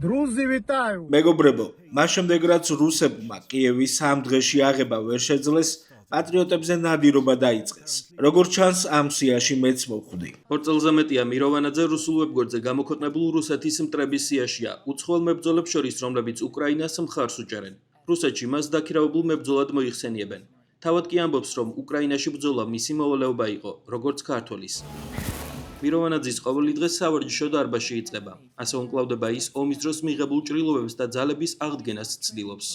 Друзі, вітаю! მეგობრებო, მას შემდეგ რაც რუსებმა კიევის 3 დღეში აღება ვერ შეძლეს, პატრიოტებზე ნადირობა დაიწყეს. როგორც ჩანს, ამ სიაში მეც მოვხვდი. 2 წელზე მეტია მიროვანაძე რუსულ ვებგვერდზე გამოქვეყნებულ რუსეთის მტრების სიაშია, უცხოელ მებრძოლებს შორის, რომლებიც უკრაინას მხარს უჭერენ. რუსეთში მას დაქირავებულ მებრძოლად მოიხსენიებენ. თავად კი ამბობს, რომ უკრაინაში ბრძოლა მისი მოვალეობა იყო, როგორც ქართველის. მიროვანაძის ყოველი დღე სავარჯიშო დარბაზში იწყება. ასე უმკლავდება ის ომის დროს მიღებულ ჭრილობებს და ძალების აღდგენას ცდილობს.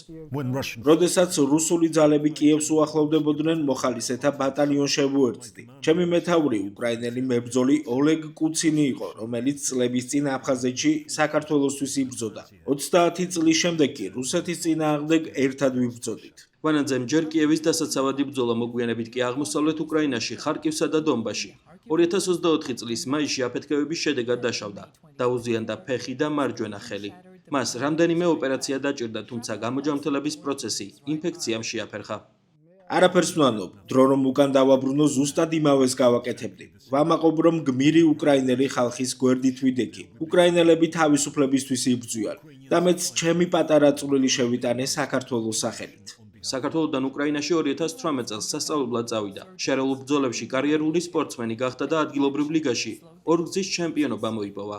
როდესაც რუსული ძალები კიევს უახლოვდებოდნენ, მოხალისეთა ბატალიონს შევუერთდი. ჩემი მეთაური უკრაინელი მებრძოლი ოლეგ კუცინი იყო, რომელიც წლების წინ აფხაზეთში საქართველოსთვის იბრძოდა. 30 წლის შემდეგ კი რუსეთის წინააღმდეგ ერთად ვიბრძოდით. ვანაძემ ჯერ კიევის დასაცავად იბრძოლა, მოგვიანებით კი აღმოსავლეთ უკრაინაში, ხარკივსა და დონბაში. 2024 წლის მაისში აფეთქებების შედეგად დაშავდა. დაუზიანდა ფეხი და მარჯვენა ხელი. მას რამდენიმე ოპერაცია დაჭირდა, თუმცა გამოჯანმრთელების პროცესი ინფექციამ შეაფერხა. არაფერს ვნანობ, დრო რომ უკან დავაბრუნო, ზუსტად იმავეს გავაკეთებდი. ვამაყობ, რომ გმირი უკრაინელი ხალხის გვერდით ვიდექი. უკრაინელები თავისუფლებისთვის იბრძვიან და მეც ჩემი პატარა წვლილი შევიტანე საქართველოს სახელით. საქართველოდან უკრაინაში 2018 წელს სასწავლებლად წავიდა. შერეულ ბრძოლებში კარიერული სპორტსმენი გახდა და ადგილობრივ ლიგაში ორგზის ჩემპიონობა მოიპოვა.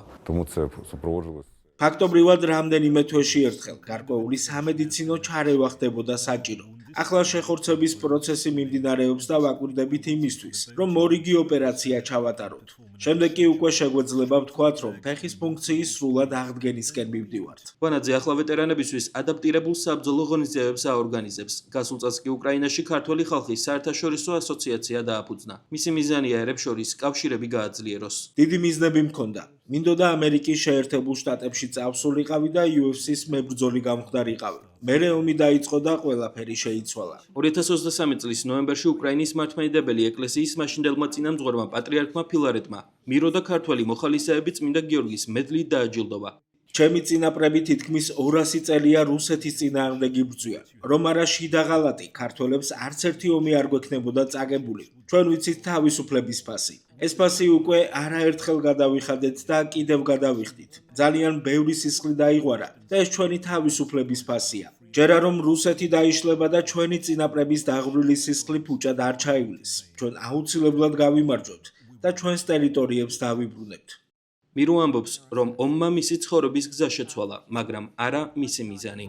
ფაქტობრივად რამდენიმე თვეში ერთხელ გარკვეული სამედიცინო ჩარევა ხდებოდა საჭირო. ახლა შეხორცების პროცესი მიმდინარეობს და ვაკვირდებით იმისთვის, რომ მორიგი ოპერაცია ჩავატაროთ. შემდეგ კი უკვე შეგვეძლება ვთქვათ, რომ ფეხის ფუნქციის სრულად აღდგენისკენ მივდივართ. ვანაძე ახლა ვეტერანებისთვის ადაპტირებულ საბრძოლო ღონისძიებებს აორგანიზებს. გასულ წელს კი უკრაინაში ქართველი ხალხის საერთაშორისო ასოციაცია დააფუძნა. მისი მიზანია ერებს შორის კავშირები გააძლიეროს. დიდი მიზნები მქონდა. მინდოდა ამერიკის შეერთებულ შტატებში წავსულიყავი და UFC-ს მებრძოლი გამხდარიყავი. მერე ომი დაიწყო და ყველაფერი შეიცვალა. 2023 წლის ნოემბერში უკრაინის მართლმადიდებელი ეკლესიის მაშინდელმა წინამძღვარმა პატრიარქმა ფილარეტმა მირო და ქართველი მოხალისეები წმინდა გიორგის მედლით დააჯილდოვა. ჩემი წინაპრები თითქმის 200 წელია რუსეთის წინააღმდეგ იბრძვიან. რომ არა შიდა ღალატი, ქართველებს არც ერთი ომი არ გვექნებოდა წაგებული. ჩვენ ვიცით თავისუფლების ფასი. ეს ფასი უკვე არაერთხელ გადავიხადეთ და კიდევ გადავიხდით. ძალიან ბევრი სისხლი დაიღვარა და ეს ჩვენი თავისუფლების ფასია. ჯერა რომ რუსეთი დაიშლება და ჩვენი წინაპრების დაღვრილი სისხლი ფუჭად არ ჩაივლის. ჩვენ აუცილებლად გავიმარჯვებთ და ჩვენს ტერიტორიებს დავიბრუნებთ. მირო ამბობს, რომ ომმა მისი ცხოვრების გზა შეცვალა, მაგრამ არა მისი მიზანი.